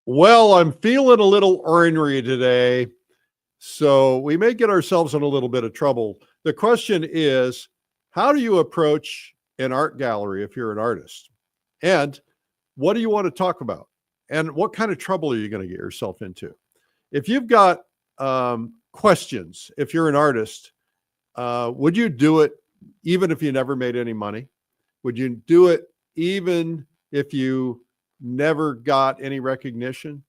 Well, I'm feeling a little ornery today, so we may get ourselves in a little bit of trouble. The question is, how do you approach an art gallery if you're an artist? And what do you want to talk about? And what kind of trouble are you going to get yourself into? If you've got questions, if you're an artist, would you do it even if you never made any money? Would you do it even if you never got any recognition?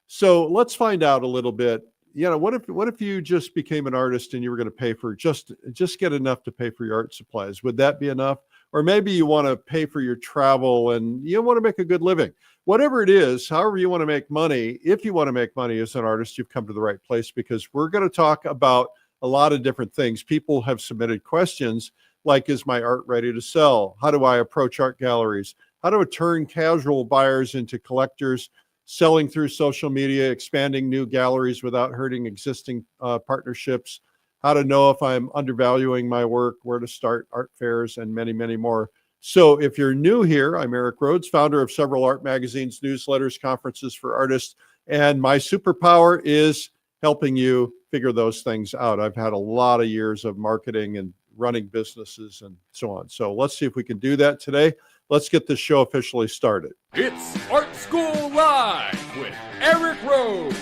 So let's find out a little bit. What if you just became an artist and you were going to pay for just get enough to pay for your art supplies? Would that be enough? Or maybe you want to pay for your travel and you want to make a good living. Whatever it is, however you want to make money, if you want to make money as an artist, you've come to the right place, because we're going to talk about a lot of different things. People have submitted questions like, is my art ready to sell? How do I approach art galleries? How do I turn casual buyers into collectors, selling through social media, expanding new galleries without hurting existing partnerships? How to know if I'm undervaluing my work, where to start art fairs, and many, many more. So if you're new here, I'm Eric Rhoads, founder of several art magazines, newsletters, conferences for artists, and my superpower is helping you figure those things out. I've had a lot of years of marketing and running businesses and so on. So let's see if we can do that today. Let's get this show officially started. It's Art School Live with Eric Rhoads.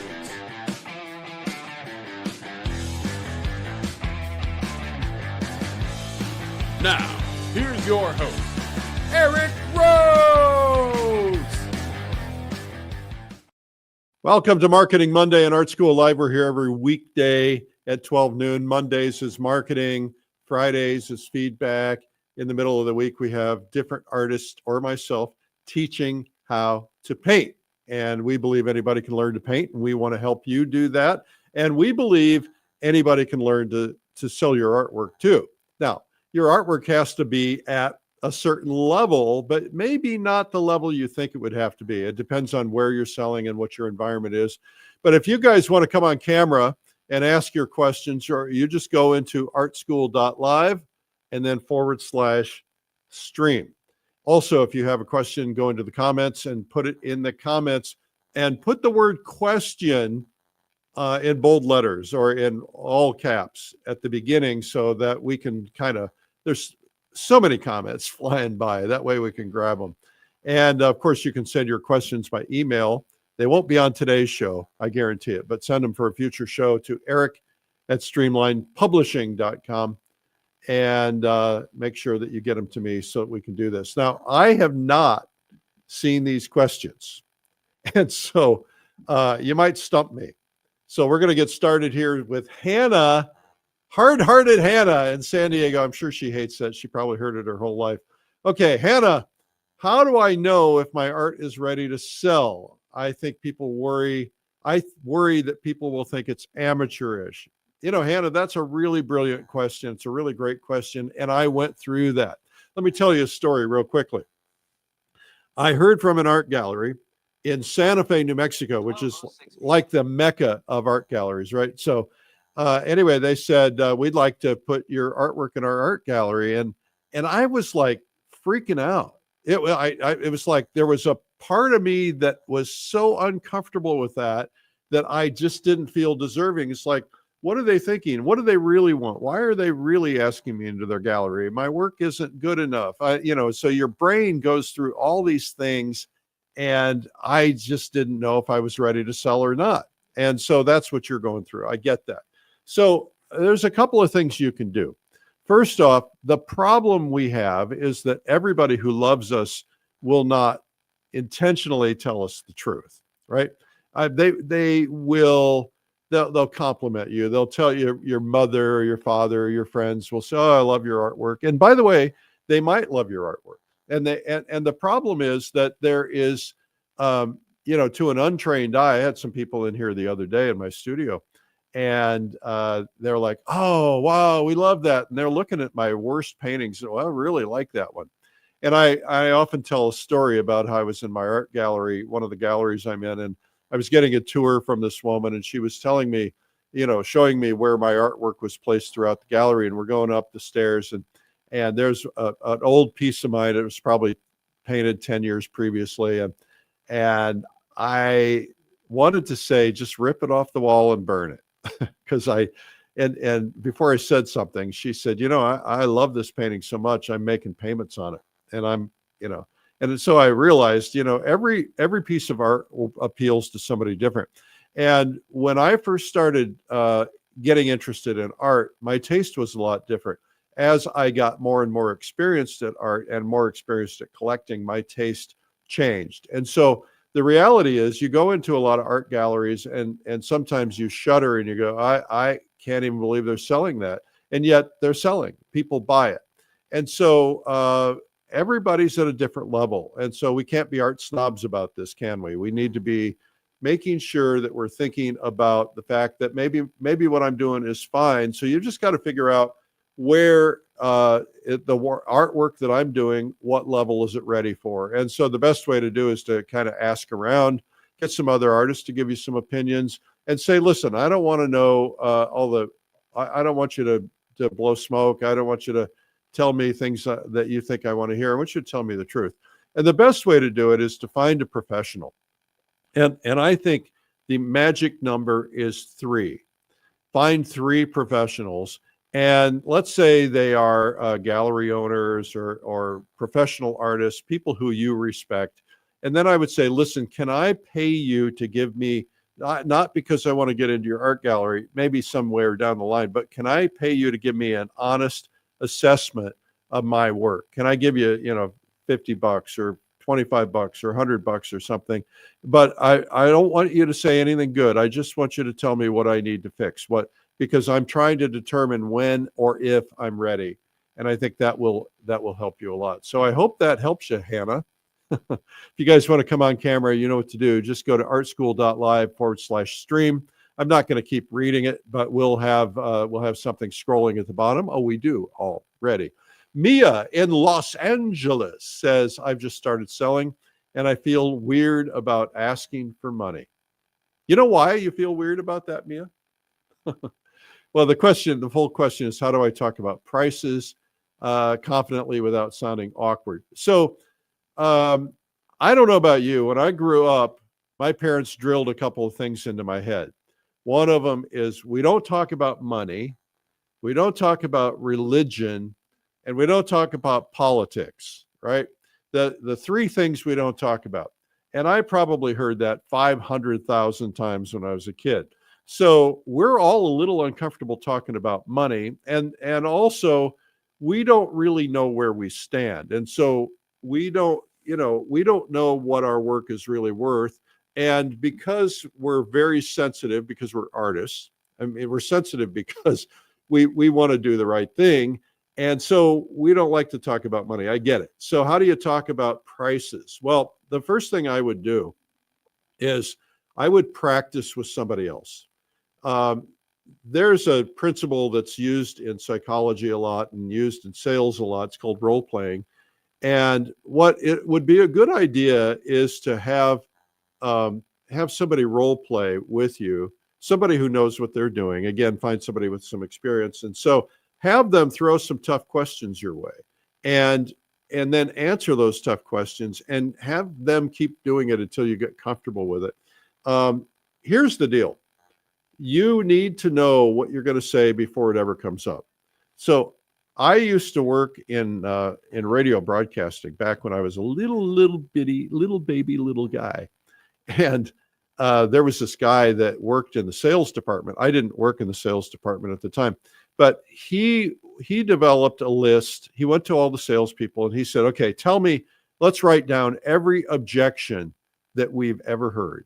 Now, here's your host, Eric Rhoads. Welcome to Marketing Monday and Art School Live. We're here every weekday at 12 noon. Mondays is marketing. Fridays is feedback. In the middle of the week, we have different artists or myself teaching how to paint. And we believe anybody can learn to paint, and we want to help you do that. And we believe anybody can learn to sell your artwork too. Now, your artwork has to be at a certain level, but maybe not the level you think it would have to be. It depends on where you're selling and what your environment is. But if you guys want to come on camera and ask your questions, or you just go into artschool.live and then /stream. Also, if you have a question, go into the comments and put it in the comments, and put the word question in bold letters or in all caps at the beginning, so that we can there's so many comments flying by. That way we can grab them. And of course, you can send your questions by email. They won't be on today's show, I guarantee it, but send them for a future show to eric@streamlinepublishing.com, and make sure that you get them to me so that we can do this. Now, I have not seen these questions, and so you might stump me. So we're going to get started here with Hannah, hard-hearted Hannah in San Diego. I'm sure she hates that. She probably heard it her whole life. Okay, Hannah, how do I know if my art is ready to sell? I think people worry. I worry that people will think it's amateurish. You know, Hannah, that's a really brilliant question. It's a really great question, and I went through that. Let me tell you a story real quickly. I heard from an art gallery in Santa Fe, New Mexico, which is like the mecca of art galleries, right? So anyway, they said, we'd like to put your artwork in our art gallery. And I was like freaking out. It was like there was a part of me that was so uncomfortable with that I just didn't feel deserving. It's like, what are they thinking? What do they really want? Why are they really asking me into their gallery? My work isn't good enough. So your brain goes through all these things, and I just didn't know if I was ready to sell or not. And so that's what you're going through. I get that. So there's a couple of things you can do. First off, the problem we have is that everybody who loves us will not intentionally tell us the truth, right? They'll compliment you. They'll tell you, your mother or your father or your friends will say, oh, I love your artwork. And by the way, they might love your artwork. And the problem is that there is, to an untrained eye. I had some people in here the other day in my studio, and they're like, oh, wow, we love that. And they're looking at my worst paintings. Oh, I really like that one. And I often tell a story about how I was in my art gallery, one of the galleries I'm in, and I was getting a tour from this woman, and she was telling me, showing me where my artwork was placed throughout the gallery. And we're going up the stairs, and there's an old piece of mine. It was probably painted 10 years previously. And I wanted to say, just rip it off the wall and burn it. Because and before I said something, she said, I love this painting so much, I'm making payments on it. And and so I realized, every piece of art appeals to somebody different. And when I first started getting interested in art, my taste was a lot different. As I got more and more experienced at art and more experienced at collecting, my taste changed. And so the reality is, you go into a lot of art galleries and sometimes you shudder and you go, I can't even believe they're selling that. And yet they're selling, people buy it. And so everybody's at a different level. And so we can't be art snobs about this, can we? We need to be making sure that we're thinking about the fact that maybe what I'm doing is fine. So you just got to figure out where the artwork that I'm doing, what level is it ready for? And so the best way to do is to kind of ask around, get some other artists to give you some opinions, and say, listen, I don't want to know I don't want you to blow smoke. I don't want you to tell me things that you think I want to hear. I want you to tell me the truth. And the best way to do it is to find a professional. And I think the magic number is 3. Find 3 professionals. And let's say they are gallery owners or professional artists, people who you respect. And then I would say, listen, can I pay you to give me, not because I want to get into your art gallery, maybe somewhere down the line, but can I pay you to give me an honest assessment of my work? Can I give you, $50 or $25 or $100 or something? But I don't want you to say anything good. I just want you to tell me what I need to fix, because I'm trying to determine when or if I'm ready. And I think that will help you a lot. So I hope that helps you, Hannah. If you guys want to come on camera, you know what to do. Just go to artschool.live/stream. I'm not going to keep reading it, but we'll have something scrolling at the bottom. Oh, we do already. Mia in Los Angeles says, I've just started selling and I feel weird about asking for money. You know why you feel weird about that, Mia? Well, the full question is, how do I talk about prices confidently without sounding awkward? So I don't know about you. When I grew up, my parents drilled a couple of things into my head. One of them is, we don't talk about money, we don't talk about religion, and we don't talk about politics, right? The 3 things we don't talk about. And I probably heard that 500,000 times when I was a kid. So we're all a little uncomfortable talking about money. And also, we don't really know where we stand. And so we don't know what our work is really worth. And because we're very sensitive, because we're artists, I mean, we're sensitive because we want to do the right thing. And so we don't like to talk about money. I get it. So how do you talk about prices? Well, the first thing I would do is I would practice with somebody else. There's a principle that's used in psychology a lot and used in sales a lot. It's called role playing. And what it would be a good idea is to have somebody role play with you, somebody who knows what they're doing. Again, find somebody with some experience. And so have them throw some tough questions your way and then answer those tough questions and have them keep doing it until you get comfortable with it. Here's the deal. You need to know what you're going to say before it ever comes up. So I used to work in radio broadcasting back when I was a little baby guy. And there was this guy that worked in the sales department. I didn't work in the sales department at the time, but he developed a list. He went to all the salespeople and he said, okay, let's write down every objection that we've ever heard.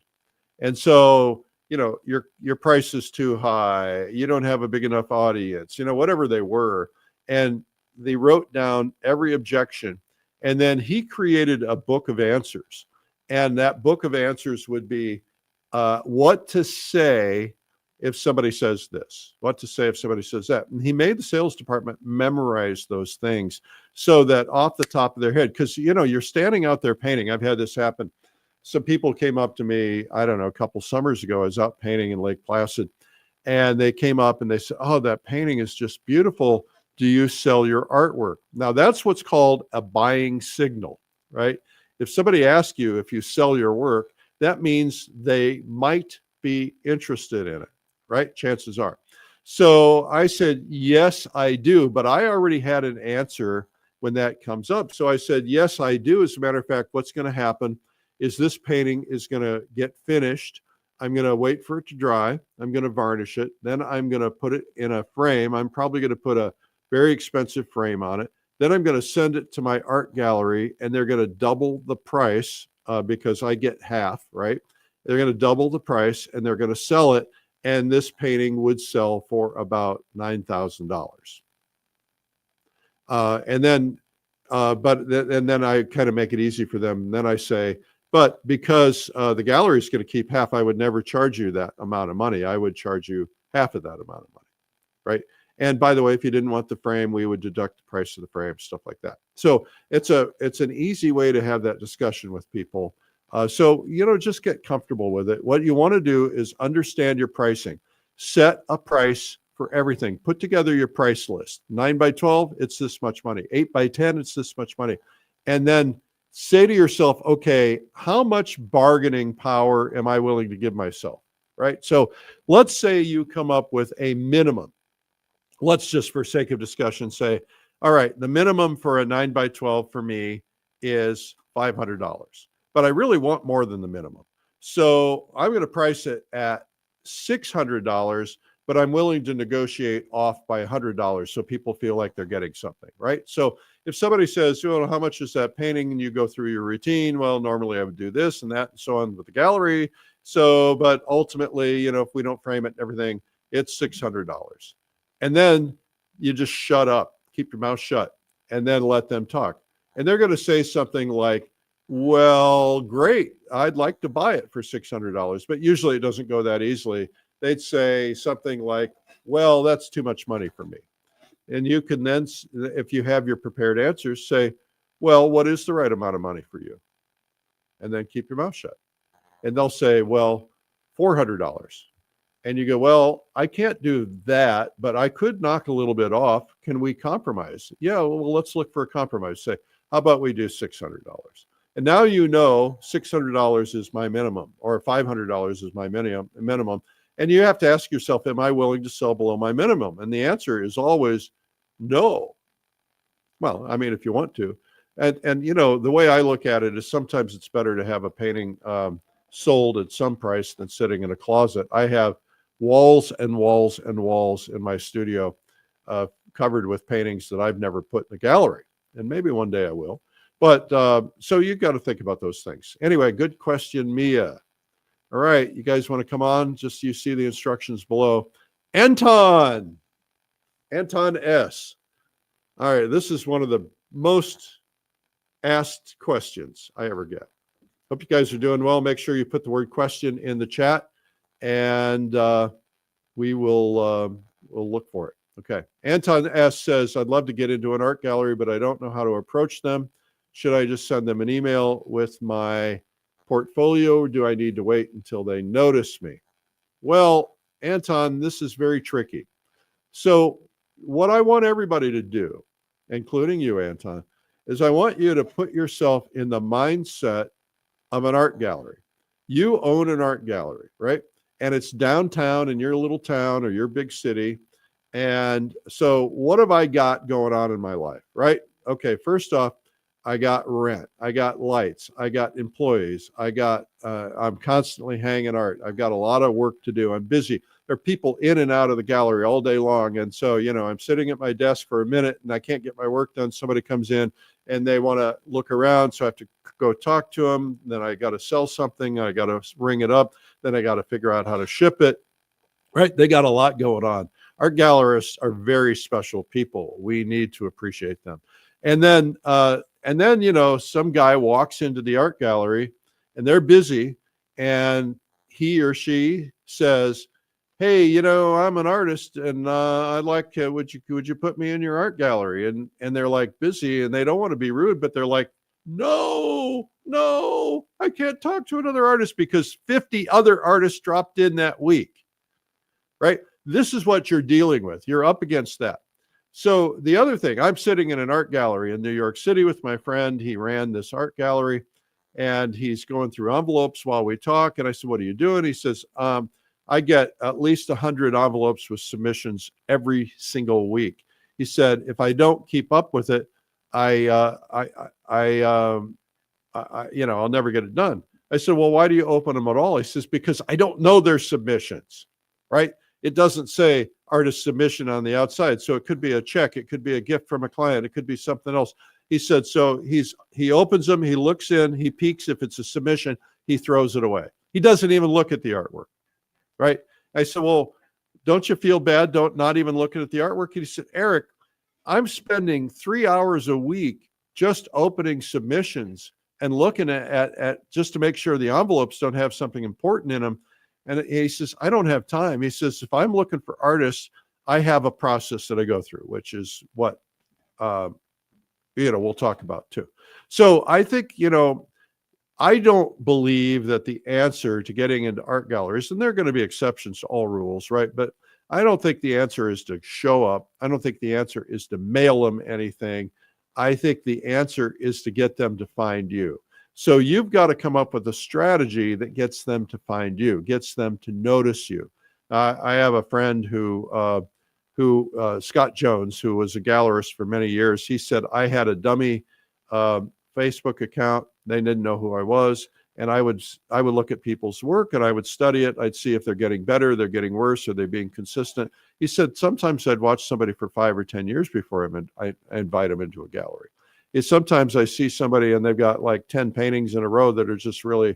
And so, your price is too high. You don't have a big enough audience, whatever they were. And they wrote down every objection. And then he created a book of answers. And that book of answers would be what to say if somebody says this, what to say if somebody says that. And he made the sales department memorize those things so that off the top of their head, because, you're standing out there painting. I've had this happen. Some people came up to me, I don't know, a couple summers ago. I was out painting in Lake Placid. And they came up and they said, oh, that painting is just beautiful. Do you sell your artwork? Now, that's what's called a buying signal, right? If somebody asks you if you sell your work, that means they might be interested in it, right? Chances are. So I said, yes, I do. But I already had an answer when that comes up. So I said, yes, I do. As a matter of fact, what's going to happen is this painting is going to get finished. I'm going to wait for it to dry. I'm going to varnish it. Then I'm going to put it in a frame. I'm probably going to put a very expensive frame on it. Then I'm going to send it to my art gallery, and they're going to double the price because I get half, right? They're going to double the price, and they're going to sell it. And this painting would sell for about $9,000. And then I kind of make it easy for them. And then I say, but because the gallery is going to keep half, I would never charge you that amount of money. I would charge you half of that amount of money, right? And by the way, if you didn't want the frame, we would deduct the price of the frame, stuff like that. So it's an easy way to have that discussion with people. So, just get comfortable with it. What you want to do is understand your pricing. Set a price for everything. Put together your price list. 9x12, it's this much money. 8x10, it's this much money. And then say to yourself, okay, how much bargaining power am I willing to give myself, right? So let's say you come up with a minimum. Let's just, for sake of discussion, say, all right, the minimum for a 9x12 for me is $500. But I really want more than the minimum. So I'm going to price it at $600, but I'm willing to negotiate off by $100 so people feel like they're getting something, right? So if somebody says, well, how much is that painting? And you go through your routine, well, normally I would do this and that and so on with the gallery. So, but ultimately, if we don't frame it and everything, it's $600. And then you just shut up, keep your mouth shut, and then let them talk. And they're going to say something like, well, great, I'd like to buy it for $600, but usually it doesn't go that easily. They'd say something like, well, that's too much money for me. And you can then, if you have your prepared answers, say, well, what is the right amount of money for you? And then keep your mouth shut. And they'll say, well, $400. And you go, well, I can't do that, but I could knock a little bit off. Can we compromise? Yeah, well, let's look for a compromise. Say, how about we do $600? And now $600 is my minimum, or $500 is my minimum. And you have to ask yourself, am I willing to sell below my minimum? And the answer is always no. Well, I mean, if you want to. And the way I look at it is sometimes it's better to have a painting sold at some price than sitting in a closet. I have walls and walls and walls in my studio covered with paintings that I've never put in the gallery. And maybe one day I will. But so you've got to think about those things. Anyway, good question, Mia. All right, you guys want to come on? Just you see the instructions below. Anton S. All right, this is one of the most asked questions I ever get. Hope you guys are doing well. Make sure you put the word question in the chat, and we will we'll look for it. Okay. Anton S. says, I'd love to get into an art gallery, but I don't know how to approach them. Should I just send them an email with my portfolio, or do I need to wait until they notice me? Well, Anton, this is very tricky. So what I want everybody to do, including you, Anton, is I want you to put yourself in the mindset of an art gallery. You own an art gallery, right? And it's downtown in your little town or your big city. And so what have I got going on in my life, right? Okay, first off, I got rent, I got lights, I got employees, I'm constantly hanging art. I've got a lot of work to do. I'm busy. There are people in and out of the gallery all day long. And so, I'm sitting at my desk for a minute and I can't get my work done. Somebody comes in and they want to look around. So I have to go talk to them. Then I got to sell something. I got to ring it up. Then I got to figure out how to ship it, right? They got a lot going on. Art gallerists are very special people. We need to appreciate them. And then, some guy walks into the art gallery and they're busy and he or she says, hey, I'm an artist and I'd like, would you put me in your art gallery? And they're like busy and they don't want to be rude, but they're like, no, I can't talk to another artist because 50 other artists dropped in that week, right? This is what you're dealing with. You're up against that. So the other thing, I'm sitting in an art gallery in New York City with my friend. He ran this art gallery. and he's going through envelopes while we talk. And I said, what are you doing? He says, I get at least 100 envelopes with submissions every single week. He said, if I don't keep up with it, I'll never get it done. I said, well, why do you open them at all? He says, because I don't know their submissions, right? It doesn't say artist submission on the outside. So it could be a check. It could be a gift from a client. It could be something else. He said, so he opens them, he looks in, he peeks. If it's a submission, he throws it away. He doesn't even look at the artwork, right? I said, well, don't you feel bad? Not even looking at the artwork? He said, Eric, I'm spending 3 hours a week just opening submissions and looking at just to make sure the envelopes don't have something important in them. And he says, I don't have time. He says, if I'm looking for artists, I have a process that I go through, which is what, we'll talk about too. So I think, I don't believe that the answer to getting into art galleries, and there are going to be exceptions to all rules, right? But I don't think the answer is to show up. I don't think the answer is to mail them anything. I think the answer is to get them to find you. So you've got to come up with a strategy that gets them to find you, gets them to notice you. I have a friend who Scott Jones, who was a gallerist for many years. He said, I had a dummy Facebook account. They didn't know who I was. And I would look at people's work and I would study it. I'd see if they're getting better, they're getting worse, are they being consistent? He said, sometimes I'd watch somebody for 5 or 10 years before I invite them into a gallery. Sometimes I see somebody and they've got like 10 paintings in a row that are just really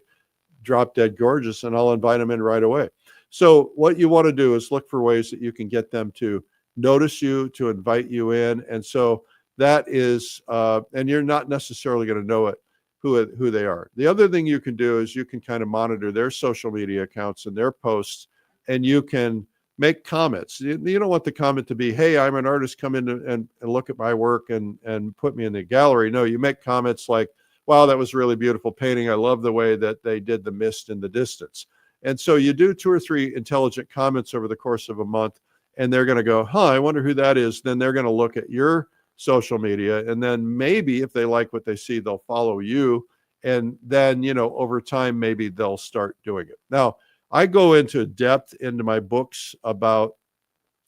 drop dead gorgeous, and I'll invite them in right away. So what you want to do is look for ways that you can get them to notice you, to invite you in. And so that is, and you're not necessarily going to know it, who they are. The other thing you can do is you can kind of monitor their social media accounts and their posts, and you can make comments. You don't want the comment to be, hey, I'm an artist, come in and look at my work and put me in the gallery. No, you make comments like, wow, that was a really beautiful painting. I love the way that they did the mist in the distance. And so you do 2 or 3 intelligent comments over the course of a month, and they're going to go, I wonder who that is. Then they're going to look at your social media, and then maybe if they like what they see, they'll follow you, and then over time maybe they'll start doing it. Now I go into depth into my books about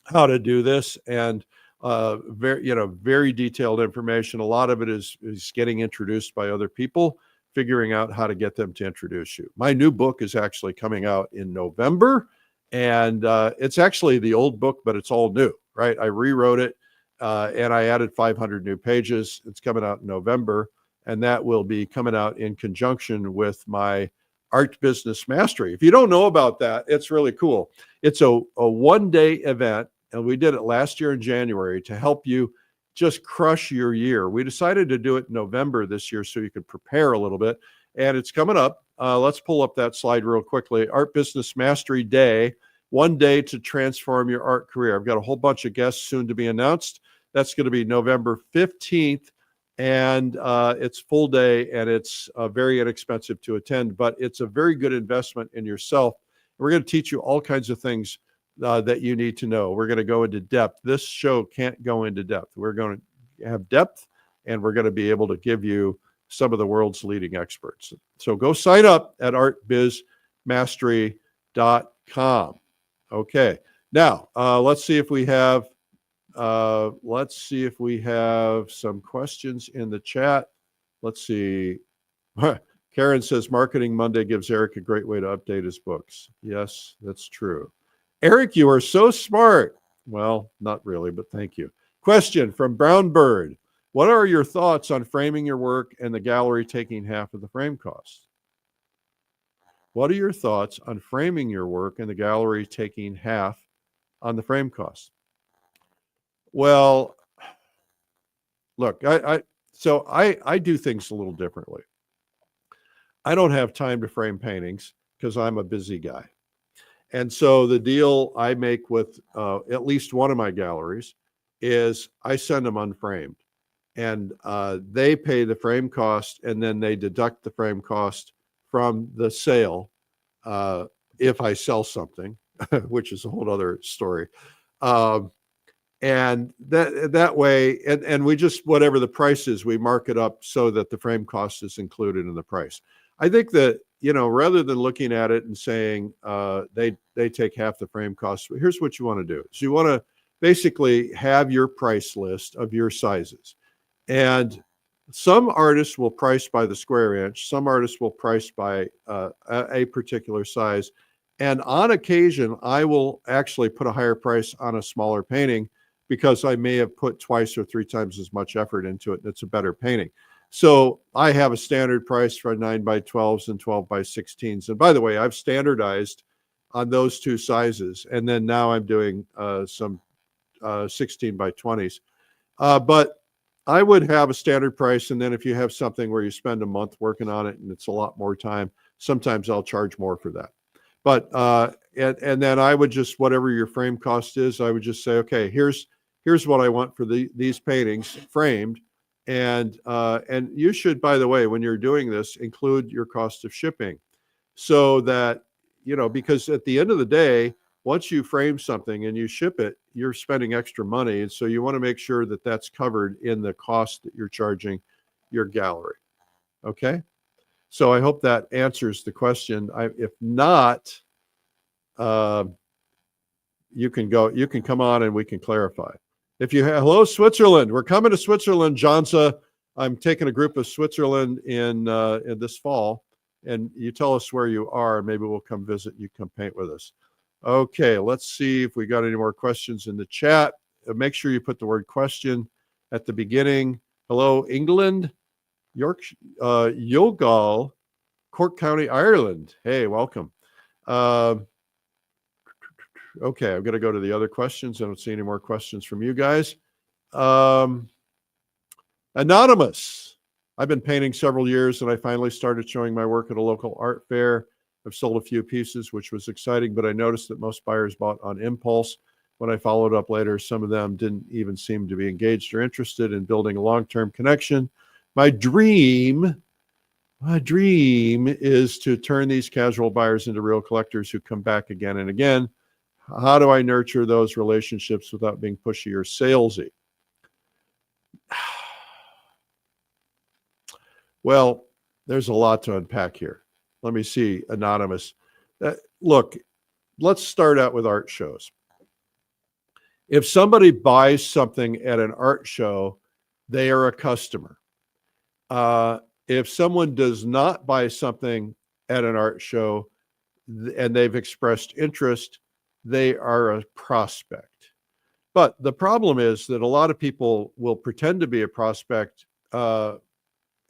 how to do this, and very detailed information. A lot of it is getting introduced by other people, figuring out how to get them to introduce you. My new book is actually coming out in November, and it's actually the old book, but it's all new, right? I rewrote it. And I added 500 new pages. It's coming out in November, and that will be coming out in conjunction with my Art Business Mastery. If you don't know about that, it's really cool. It's a one-day event, and we did it last year in January to help you just crush your year. We decided to do it in November this year so you could prepare a little bit, and it's coming up. Let's pull up that slide real quickly. Art Business Mastery Day, 1 day to transform your art career. I've got a whole bunch of guests soon to be announced. That's going to be November 15th, and it's full day, and it's very inexpensive to attend, but it's a very good investment in yourself. We're going to teach you all kinds of things that you need to know. We're going to go into depth. This show can't go into depth. We're going to have depth, and we're going to be able to give you some of the world's leading experts. So go sign up at artbizmastery.com. Okay. Now, let's see if we have some questions in the chat. Let's see. Karen says, Marketing Monday gives Eric a great way to update his books. Yes, that's true. Eric, you are so smart. Well, not really, but thank you. Question from Brown Bird. What are your thoughts on framing your work and the gallery taking half of the frame cost? What are your thoughts on framing your work and the gallery taking half on the frame cost? Well, look, I do things a little differently. I don't have time to frame paintings because I'm a busy guy. And so the deal I make with at least one of my galleries is I send them unframed, and they pay the frame cost, and then they deduct the frame cost from the sale if I sell something, which is a whole other story. And that way, and we just, whatever the price is, we mark it up so that the frame cost is included in the price. I think that, rather than looking at it and saying they take half the frame cost, here's what you want to do. So you want to basically have your price list of your sizes. And some artists will price by the square inch. Some artists will price by a particular size. And on occasion, I will actually put a higher price on a smaller painting because I may have put 2 or 3 times as much effort into it, and it's a better painting. So I have a standard price for 9x12s and 12x16s. And by the way, I've standardized on those 2 sizes. And then now I'm doing some 16x20s. But I would have a standard price. And then if you have something where you spend a month working on it and it's a lot more time, sometimes I'll charge more for that. But and then I would just, whatever your frame cost is, I would just say, okay, here's what I want for these paintings framed. And you should, by the way, when you're doing this, include your cost of shipping, so that, because at the end of the day, once you frame something and you ship it, you're spending extra money. And so you want to make sure that that's covered in the cost that you're charging your gallery. Okay. So I hope that answers the question. If not, you can come on and we can clarify. If you have, hello, Switzerland. We're coming to Switzerland, 𝗔𝗽𝗽𝗿𝗲. I'm taking a group of Switzerland in this fall, and you tell us where you are. Maybe we'll come visit. You come paint with us. Okay, let's see if we got any more questions in the chat. Make sure you put the word question at the beginning. Hello, England, Yorkshire, Youghal, Cork County, Ireland. Hey, welcome. Okay, I'm going to go to the other questions. I don't see any more questions from you guys. Anonymous. I've been painting several years, and I finally started showing my work at a local art fair. I've sold a few pieces, which was exciting, but I noticed that most buyers bought on impulse. When I followed up later, some of them didn't even seem to be engaged or interested in building a long-term connection. My dream is to turn these casual buyers into real collectors who come back again and again. How do I nurture those relationships without being pushy or salesy? Well, there's a lot to unpack here. Let me see, Anonymous. Look, let's start out with art shows. If somebody buys something at an art show, they are a customer. If someone does not buy something at an art show and they've expressed interest, they are a prospect. But the problem is that a lot of people will pretend to be a prospect, and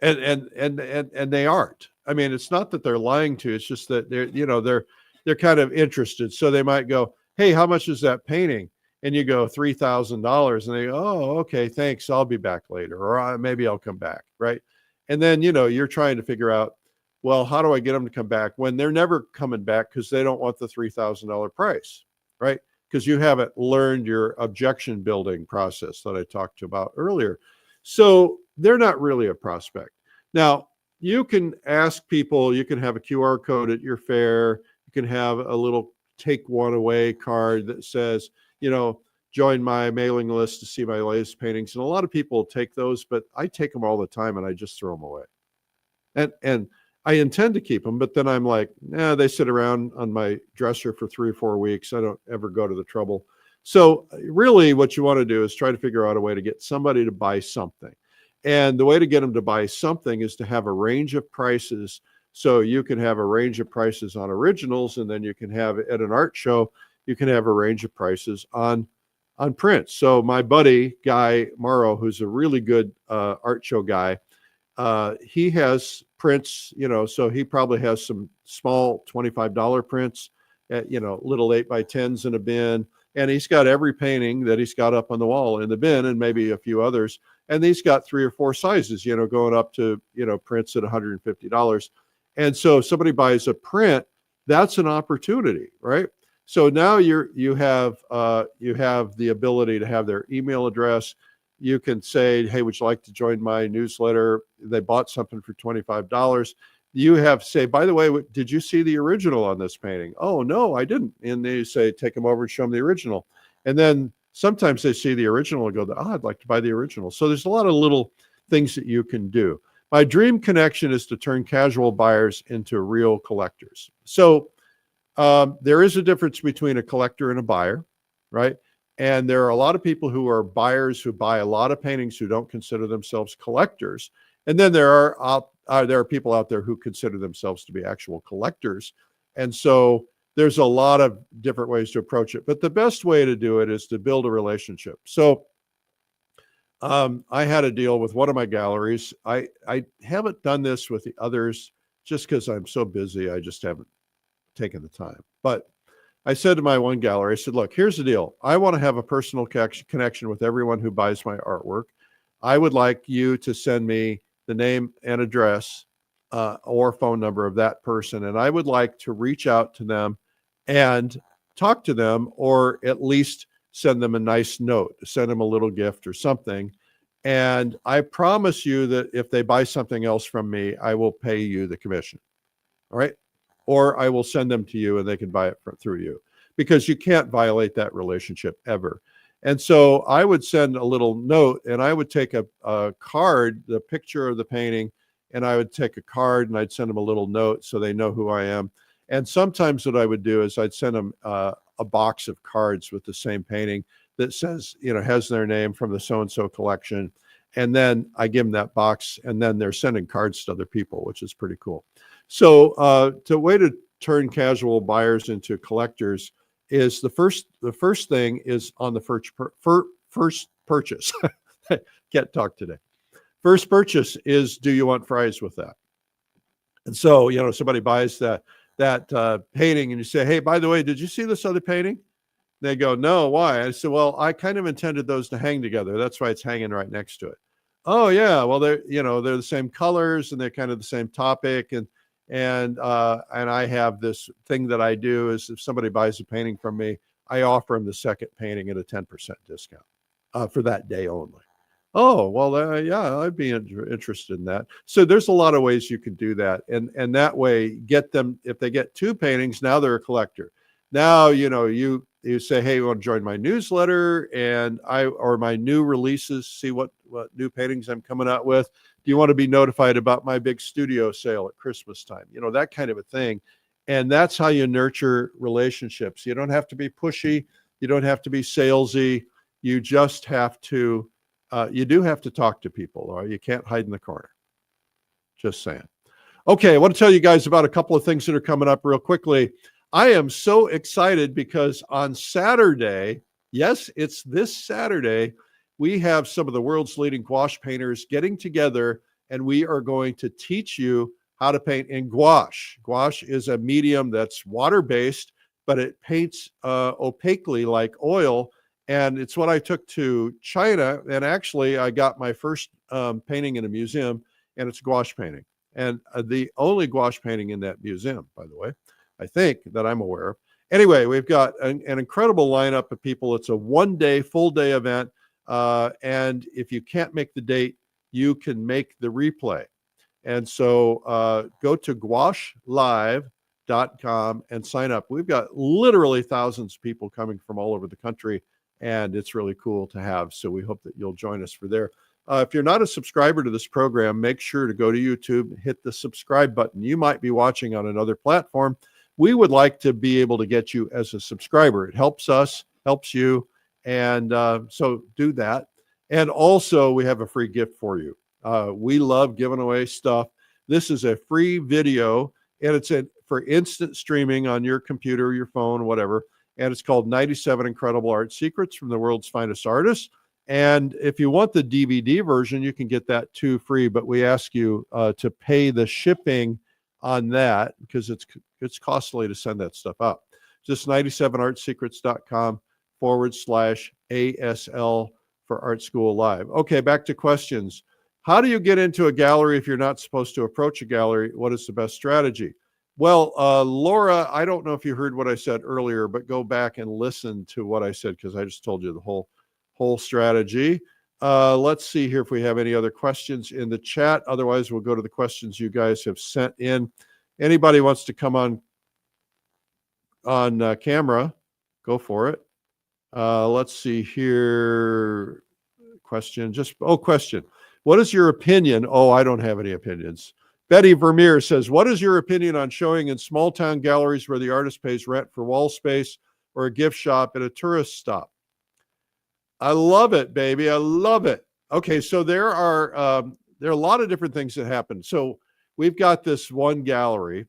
they aren't. I mean, it's not that they're lying to you, it's just that they're kind of interested. So they might go, hey, how much is that painting? And you go, $3,000. And they go, oh, okay, thanks. I'll be back later. Or maybe I'll come back, right? And then, you're trying to figure out, well, how do I get them to come back when they're never coming back because they don't want the $3,000 price, right? Because you haven't learned your objection building process that I talked about earlier. So they're not really a prospect. Now, you can ask people, you can have a QR code at your fair, you can have a little take one away card that says, join my mailing list to see my latest paintings. And a lot of people take those, but I take them all the time and I just throw them away. And I intend to keep them, but then I'm like, they sit around on my dresser for 3 or 4 weeks. I don't ever go to the trouble. So really what you want to do is try to figure out a way to get somebody to buy something. And the way to get them to buy something is to have a range of prices. So you can have a range of prices on originals, and then you can have at an art show, you can have a range of prices on prints. So my buddy, Guy Morrow, who's a really good art show guy, he has prints, so he probably has some small $25 prints at, little 8x10s in a bin. And he's got every painting that he's got up on the wall in the bin, and maybe a few others. And he's got 3 or 4 sizes, going up to, prints at $150. And so if somebody buys a print, that's an opportunity, right? So now you have the ability to have their email address. You can say, hey, would you like to join my newsletter? They bought something for $25. You have say, by the way, did you see the original on this painting? Oh, no, I didn't. And they say, take them over and show them the original. And then sometimes they see the original and go, oh, I'd like to buy the original. So there's a lot of little things that you can do. My dream connection is to turn casual buyers into real collectors. So there is a difference between a collector and a buyer, right? And there are a lot of people who are buyers who buy a lot of paintings who don't consider themselves collectors. And then there are people out there who consider themselves to be actual collectors. And so there's a lot of different ways to approach it. But the best way to do it is to build a relationship. So I had a deal with one of my galleries. I haven't done this with the others just because I'm so busy. I just haven't taken the time. But I said to my one gallery, I said, look, here's the deal. I want to have a personal connection with everyone who buys my artwork. I would like you to send me the name and address or phone number of that person. And I would like to reach out to them and talk to them, or at least send them a nice note, send them a little gift or something. And I promise you that if they buy something else from me, I will pay you the commission. All right. Or I will send them to you and they can buy it through you, because you can't violate that relationship ever. And so I would send a little note, and I would take a card, the picture of the painting, and I would take a card and I'd send them a little note so they know who I am. And sometimes what I would do is I'd send them a box of cards with the same painting that says, has their name from the so-and-so collection. And then I give them that box, and then they're sending cards to other people, which is pretty cool. So the way to turn casual buyers into collectors is the first thing is on the first purchase. Can't talk today. First purchase is, do you want fries with that? And so, somebody buys that painting, and you say, hey, by the way, did you see this other painting? They go, no, why? I said, well, I kind of intended those to hang together. That's why it's hanging right next to it. Oh yeah, well, they're the same colors and they're kind of the same topic. And I have this thing that I do is, if somebody buys a painting from me, I offer them the second painting at a 10% discount for that day only. Oh, well, yeah, I'd be interested in that. So there's a lot of ways you can do that. And that way, get them, if they get two paintings, now they're a collector. Now, you say, hey, you want to join my newsletter or my new releases, see what new paintings I'm coming out with. Do you want to be notified about my big studio sale at Christmas time? That kind of a thing. And that's how you nurture relationships. You don't have to be pushy. You don't have to be salesy. You just have to, you do have to talk to people, or you can't hide in the corner. Just saying. Okay, I want to tell you guys about a couple of things that are coming up real quickly. I am so excited because on Saturday, yes, it's this Saturday, we have some of the world's leading gouache painters getting together, and we are going to teach you how to paint in gouache. Gouache is a medium that's water-based, but it paints opaquely like oil. And it's what I took to China. And actually, I got my first painting in a museum, and it's a gouache painting. And the only gouache painting in that museum, by the way, I think, that I'm aware of. Anyway, we've got an incredible lineup of people. It's a one-day, full-day event. And if you can't make the date, you can make the replay. And so go to gouachelive.com and sign up. We've got literally thousands of people coming from all over the country, and it's really cool to have. So we hope that you'll join us for there. If you're not a subscriber to this program, make sure to go to YouTube, hit the subscribe button. You might be watching on another platform. We would like to be able to get you as a subscriber. It helps us, helps you. And so do that. And also, we have a free gift for you. We love giving away stuff. This is a free video, and it's for instant streaming on your computer, your phone, whatever. And it's called 97 Incredible Art Secrets from the World's Finest Artists. And if you want the DVD version, you can get that too free. But we ask you to pay the shipping on that, because it's costly to send that stuff out. Just 97artsecrets.com/ASL for Art School Live. Okay, back to questions. How do you get into a gallery if you're not supposed to approach a gallery? What is the best strategy? Well, Laura, I don't know if you heard what I said earlier, but go back and listen to what I said, because I just told you the whole strategy. Let's see here if we have any other questions in the chat. Otherwise, we'll go to the questions you guys have sent in. Anybody wants to come on camera, go for it. Let's see here. Question. Question. What is your opinion? Oh, I don't have any opinions. Betty Vermeer says, what is your opinion on showing in small town galleries where the artist pays rent for wall space or a gift shop at a tourist stop? I love it, baby. I love it. Okay, so there are a lot of different things that happen. So we've got this one gallery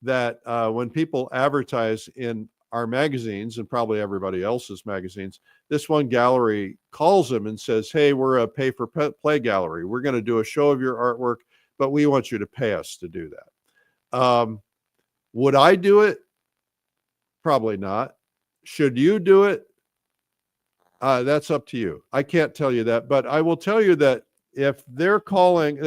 that when people advertise in our magazines and probably everybody else's magazines, this one gallery calls them and says, hey, we're a pay for play gallery. We're going to do a show of your artwork, but we want you to pay us to do that. Would I do it? Probably not. Should you do it? That's up to you. I can't tell you that, but I will tell you that if they're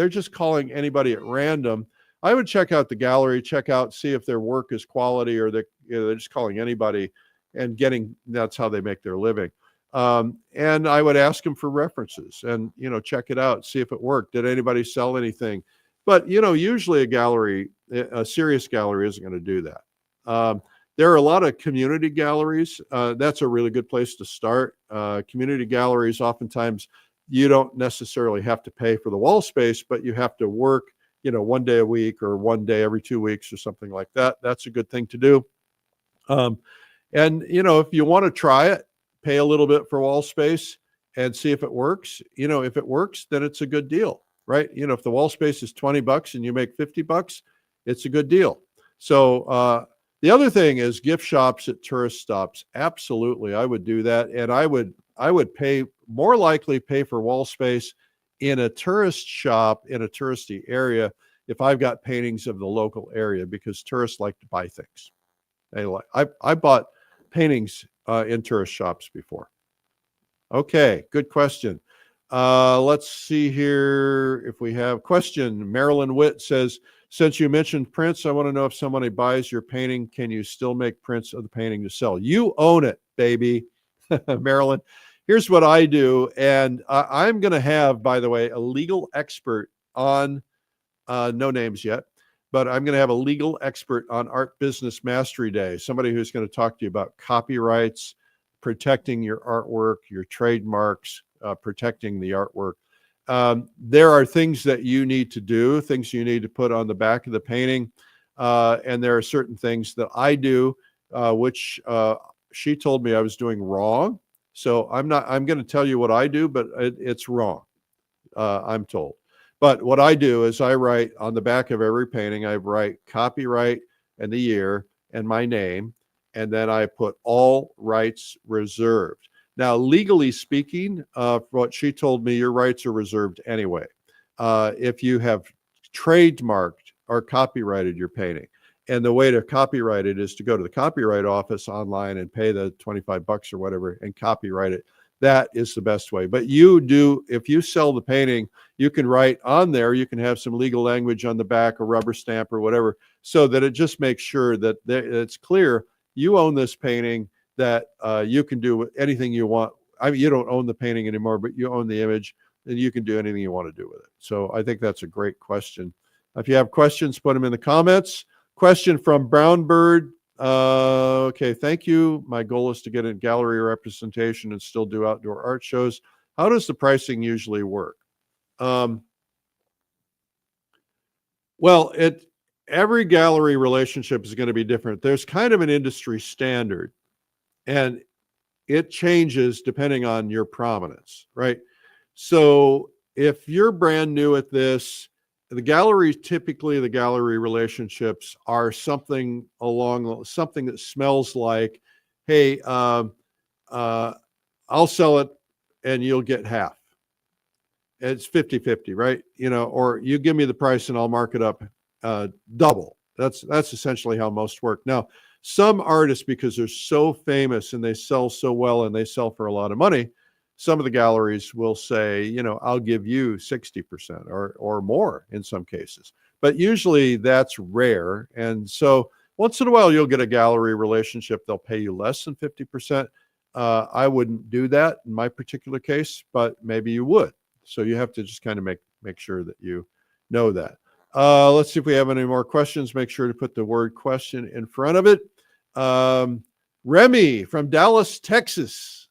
just calling anybody at random, I would check out the gallery, see if their work is quality, or they're just calling anybody and that's how they make their living. And I would ask them for references and, check it out, see if it worked. Did anybody sell anything? But, usually a serious gallery isn't going to do that. There are a lot of community galleries. That's a really good place to start. Community galleries, oftentimes, you don't necessarily have to pay for the wall space, but you have to work, 1 day a week or 1 day every 2 weeks or something like that. That's a good thing to do. And, if you want to try it, pay a little bit for wall space and see if it works. If it works, then it's a good deal, right? If the wall space is $20 and you make $50, it's a good deal. So, the other thing is gift shops at tourist stops. Absolutely, I would do that, and I would more likely pay for wall space in a tourist shop in a touristy area if I've got paintings of the local area, because tourists like to buy things. I bought paintings in tourist shops before. Okay, good question. Let's see here if we have question. Marilyn Witt says, since you mentioned prints, I want to know if somebody buys your painting, can you still make prints of the painting to sell? You own it, baby. Marilyn, here's what I do. And I'm going to have, by the way, a legal expert on, no names yet, but I'm going to have a legal expert on Art Business Mastery Day, somebody who's going to talk to you about copyrights, protecting your artwork, your trademarks, protecting the artwork. There are things that you need to do, things you need to put on the back of the painting. And there are certain things that I do, which she told me I was doing wrong. So I'm going to tell you what I do, but it's wrong, I'm told. But what I do is I write on the back of every painting, I write copyright and the year and my name, and then I put all rights reserved. Now, legally speaking, what she told me, your rights are reserved anyway. If you have trademarked or copyrighted your painting, and the way to copyright it is to go to the copyright office online and pay the $25 or whatever and copyright it. That is the best way. But if you sell the painting, you can write on there, you can have some legal language on the back, a rubber stamp or whatever, so that it just makes sure that it's clear you own this painting, that you can do anything you want. I mean, you don't own the painting anymore, but you own the image, and you can do anything you want to do with it. So I think that's a great question. If you have questions, put them in the comments. Question from Brown Bird. Okay, thank you. My goal is to get a gallery representation and still do outdoor art shows. How does the pricing usually work? Well, every gallery relationship is going to be different. There's kind of an industry standard, and it changes depending on your prominence, right? So if you're brand new at this, typically the gallery relationships are something that smells like, hey, I'll sell it and you'll get half. It's 50-50, right? Or you give me the price and I'll mark it up double. That's essentially how most work. Now, some artists, because they're so famous and they sell so well and they sell for a lot of money, some of the galleries will say, I'll give you 60% or more in some cases. But usually that's rare. And so once in a while, you'll get a gallery relationship. They'll pay you less than 50%. I wouldn't do that in my particular case, but maybe you would. So you have to just kind of make sure that you know that. Let's see if we have any more questions. Make sure to put the word question in front of it. Remy from Dallas, Texas.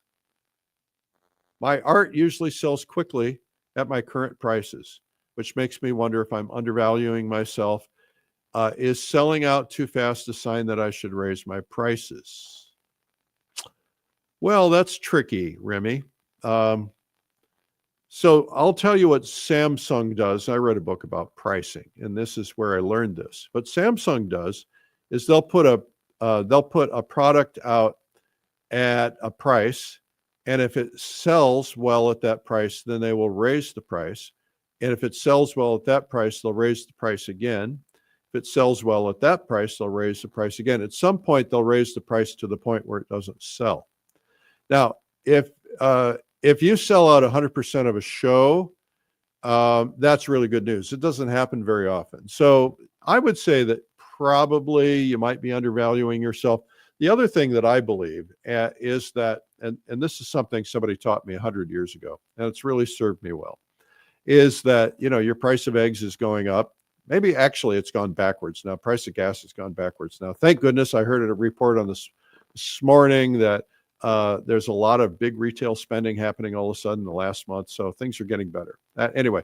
My art usually sells quickly at my current prices, which makes me wonder if I'm undervaluing myself. Is selling out too fast a sign that I should raise my prices? Well, that's tricky, Remy. So I'll tell you what Samsung does. I read a book about pricing, and this is where I learned this. What Samsung does is they'll put a product out at a price, and if it sells well at that price, then they will raise the price. And if it sells well at that price, they'll raise the price again. If it sells well at that price, they'll raise the price again. At some point, they'll raise the price to the point where it doesn't sell. Now, if you sell out 100% of a show, that's really good news. It doesn't happen very often. So I would say that probably you might be undervaluing yourself. The other thing that I believe is that, and this is something somebody taught me 100 years ago, and it's really served me well, is that, your price of eggs is going up. Maybe actually it's gone backwards now. Price of gas has gone backwards now. Thank goodness I heard a report on this morning that there's a lot of big retail spending happening all of a sudden in the last month. So things are getting better. Anyway,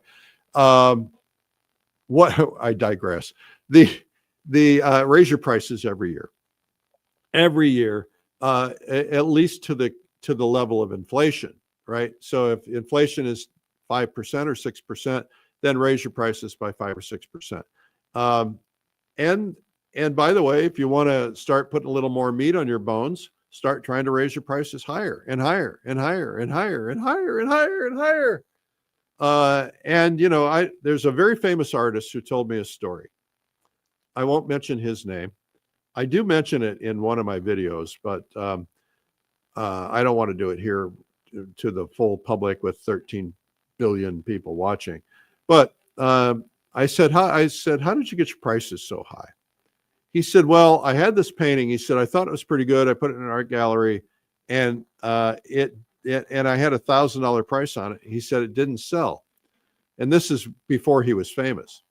I digress. The raise your prices every year, at least to the level of inflation, right? So if inflation is 5% or 6%, then raise your prices by 5 or 6%. And by the way, if you want to start putting a little more meat on your bones, start trying to raise your prices higher and higher and higher and higher and higher and higher and higher. There's a very famous artist who told me a story. I won't mention his name. I do mention it in one of my videos, but I don't want to do it here to the full public with 13 billion people watching. But I said, how did you get your prices so high? He said, well, I had this painting. He said, I thought it was pretty good. I put it in an art gallery, and I had $1,000 price on it. He said it didn't sell. And this is before he was famous.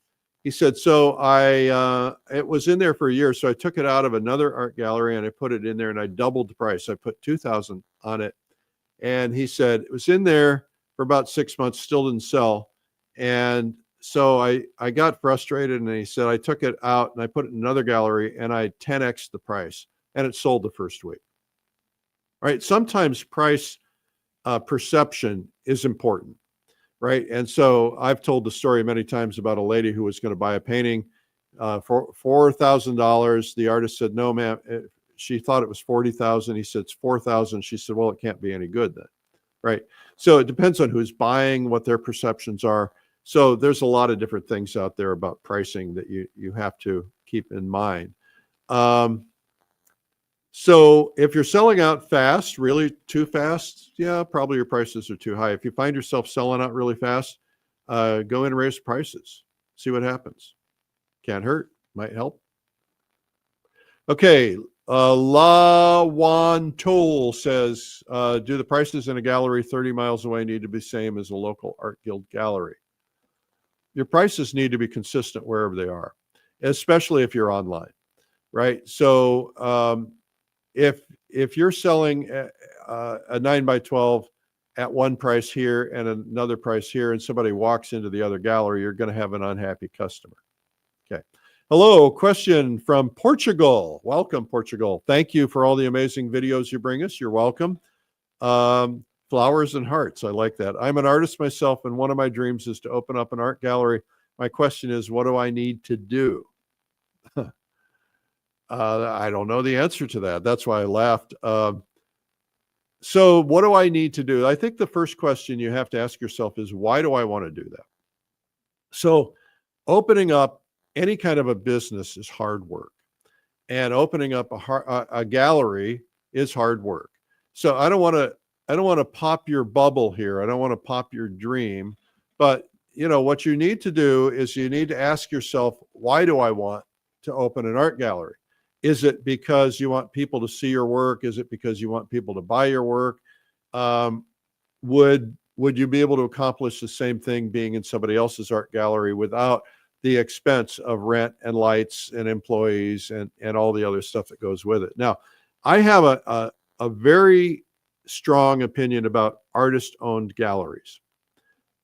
He said, so it was in there for a year. So I took it out of another art gallery and I put it in there and I doubled the price. I put $2,000 on it. And he said, it was in there for about 6 months, still didn't sell. And so I got frustrated, and he said, I took it out and I put it in another gallery and I 10x'd the price, and it sold the first week. Right? Sometimes price perception is important, right? And so I've told the story many times about a lady who was going to buy a painting for $4,000. The artist said, no, ma'am. She thought it was $40,000. He said, it's $4,000. She said, well, it can't be any good then, right? So it depends on who's buying, what their perceptions are. So there's a lot of different things out there about pricing that you have to keep in mind. So if you're selling out fast, really too fast, yeah, probably your prices are too high. If you find yourself selling out really fast, go in and raise prices. See what happens. Can't hurt, might help. Okay, La Wan Toll says, do the prices in a gallery 30 miles away need to be the same as a local art guild gallery? Your prices need to be consistent wherever they are, especially if you're online, right? So if you're selling a 9x12 at one price here and another price here, and somebody walks into the other gallery, you're going to have an unhappy customer. Okay. Hello, question from Portugal. Welcome, Portugal. Thank you for all the amazing videos you bring us. You're welcome. Flowers and hearts. I like that. I'm an artist myself, and one of my dreams is to open up an art gallery. My question is, what do I need to do? I don't know the answer to that. That's why I laughed. So what do I need to do? I think the first question you have to ask yourself is, why do I want to do that? So opening up any kind of a business is hard work. And opening up a gallery is hard work. So I don't want to pop your bubble here. I don't want to pop your dream. But what you need to do is you need to ask yourself, why do I want to open an art gallery? Is it because you want people to see your work? Is it because you want people to buy your work? Would you be able to accomplish the same thing being in somebody else's art gallery without the expense of rent and lights and employees and all the other stuff that goes with it? Now, I have a very strong opinion about artist-owned galleries.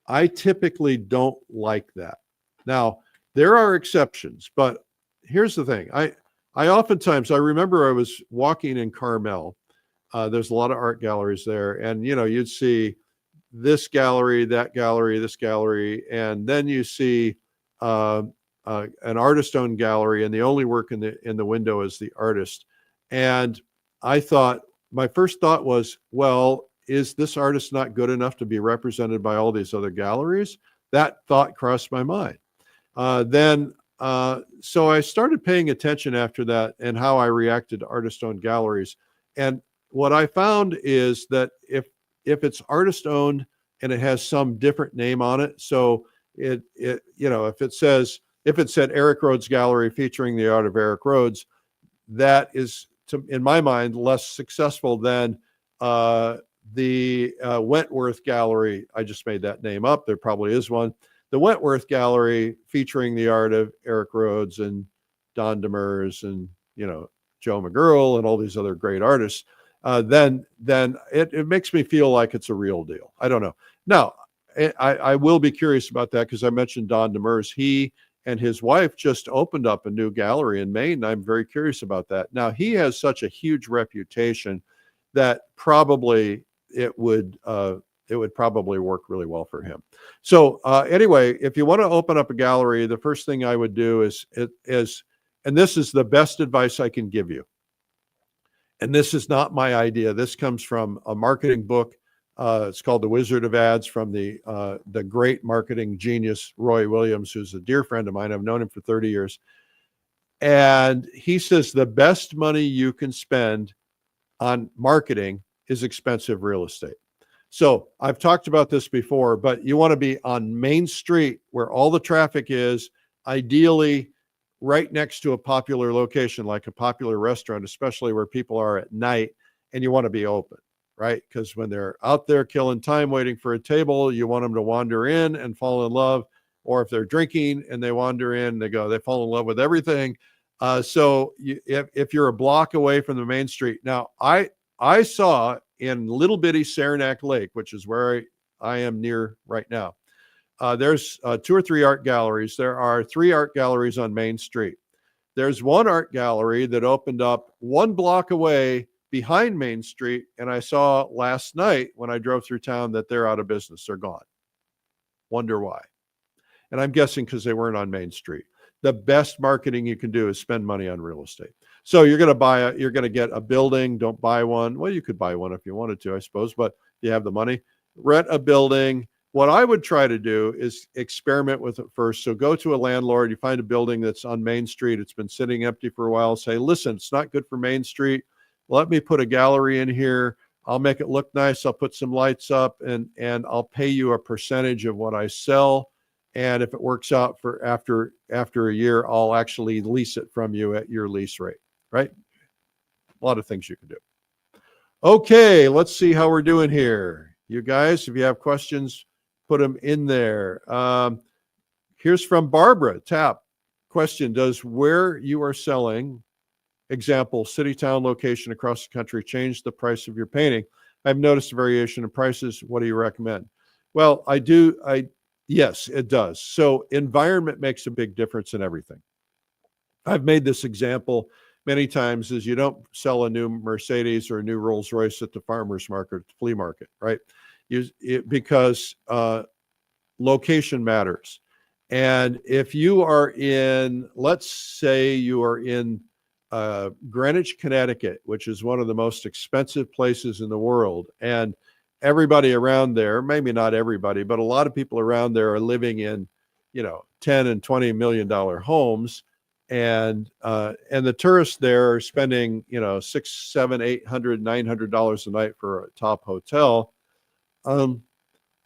I typically don't like that. Now, there are exceptions, but here's the thing. I oftentimes, I remember I was walking in Carmel. There's a lot of art galleries there, and you'd see this gallery, that gallery, this gallery, and then you see an artist-owned gallery, and the only work in the window is the artist. And I thought, my first thought was, well, is this artist not good enough to be represented by all these other galleries? That thought crossed my mind. So I started paying attention after that and how I reacted to artist-owned galleries. And what I found is that if it's artist-owned and it has some different name on it, so if it said Eric Rhoads Gallery featuring the art of Eric Rhoads, that is, in my mind, less successful than the Wentworth Gallery. I just made that name up. There probably is one. The Wentworth Gallery featuring the art of Eric Rhoads and Don Demers and Joe McGurl and all these other great artists. Then it makes me feel like it's a real deal. I don't know. Now, I will be curious about that because I mentioned Don Demers. He and his wife just opened up a new gallery in Maine. And I'm very curious about that. Now, he has such a huge reputation that probably it would probably work really well for him. So anyway, if you want to open up a gallery, the first thing I would do is, and this is the best advice I can give you, and this is not my idea. This comes from a marketing book. It's called The Wizard of Ads, from the great marketing genius, Roy Williams, who's a dear friend of mine. I've known him for 30 years. And he says the best money you can spend on marketing is expensive real estate. So I've talked about this before, but you want to be on Main Street where all the traffic is, ideally right next to a popular location, like a popular restaurant, especially where people are at night, and you want to be open, right? Because when they're out there killing time waiting for a table, you want them to wander in and fall in love. Or if they're drinking and they wander in, they fall in love with everything. So if you're a block away from the main street. Now, I saw in little bitty Saranac Lake, which is where I am near right now, there's 2 or 3 art galleries. There are 3 art galleries on Main Street. There's one art gallery that opened up 1 block away behind Main Street, and I saw last night when I drove through town that they're out of business. They're gone. Wonder why. And I'm guessing because they weren't on Main Street. The best marketing you can do is spend money on real estate. So you're going to get a building. Don't buy one. Well, you could buy one if you wanted to, I suppose, but you have the money. Rent a building. What I would try to do is experiment with it first. So go to a landlord. You find a building that's on Main Street. It's been sitting empty for a while. Say, listen, it's not good for Main Street. Let me put a gallery in here. I'll make it look nice. I'll put some lights up, and I'll pay you a percentage of what I sell. And if it works out for after a year, I'll actually lease it from you at your lease rate, right? A lot of things you can do. Okay, let's see how we're doing here. You guys, if you have questions, put them in there. Here's from Barbara Tapp. Question, does where you are selling, example, city, town, location across the country, change the price of your painting? I've noticed a variation in prices. What do you recommend? Well, yes, it does. So environment makes a big difference in everything. I've made this example many times, is you don't sell a new Mercedes or a new Rolls Royce at the farmer's market, flea market, right? Because location matters. And if you are in, let's say you are in Greenwich, Connecticut, which is one of the most expensive places in the world, and everybody around there, maybe not everybody, but a lot of people around there are living in, $10 and $20 million homes, and the tourists there are spending, $600, $700, $800, $900 a night for a top hotel.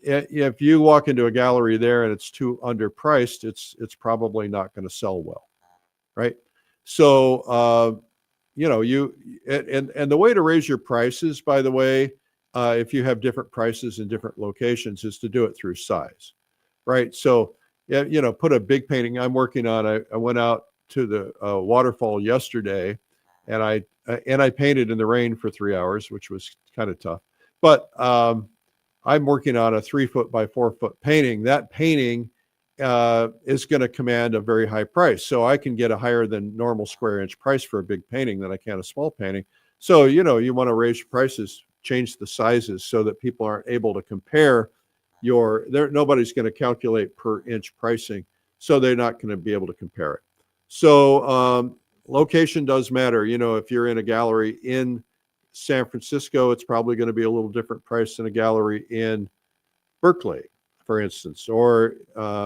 If you walk into a gallery there and it's too underpriced, it's probably not going to sell well, right? So and the way to raise your prices, by the way, if you have different prices in different locations, is to do it through size, right? So, put a big painting I'm working on. I went out to the waterfall yesterday, and I painted in the rain for 3 hours, which was kind of tough. But I'm working on a 3-foot by 4-foot painting. That painting is going to command a very high price. So I can get a higher than normal square inch price for a big painting than I can a small painting. So, you know, you want to raise your prices, change the sizes so that people aren't able to compare nobody's going to calculate per inch pricing. So they're not going to be able to compare it. So location does matter. You know, if you're in a gallery in San Francisco, it's probably going to be a little different price than a gallery in Berkeley, for instance, or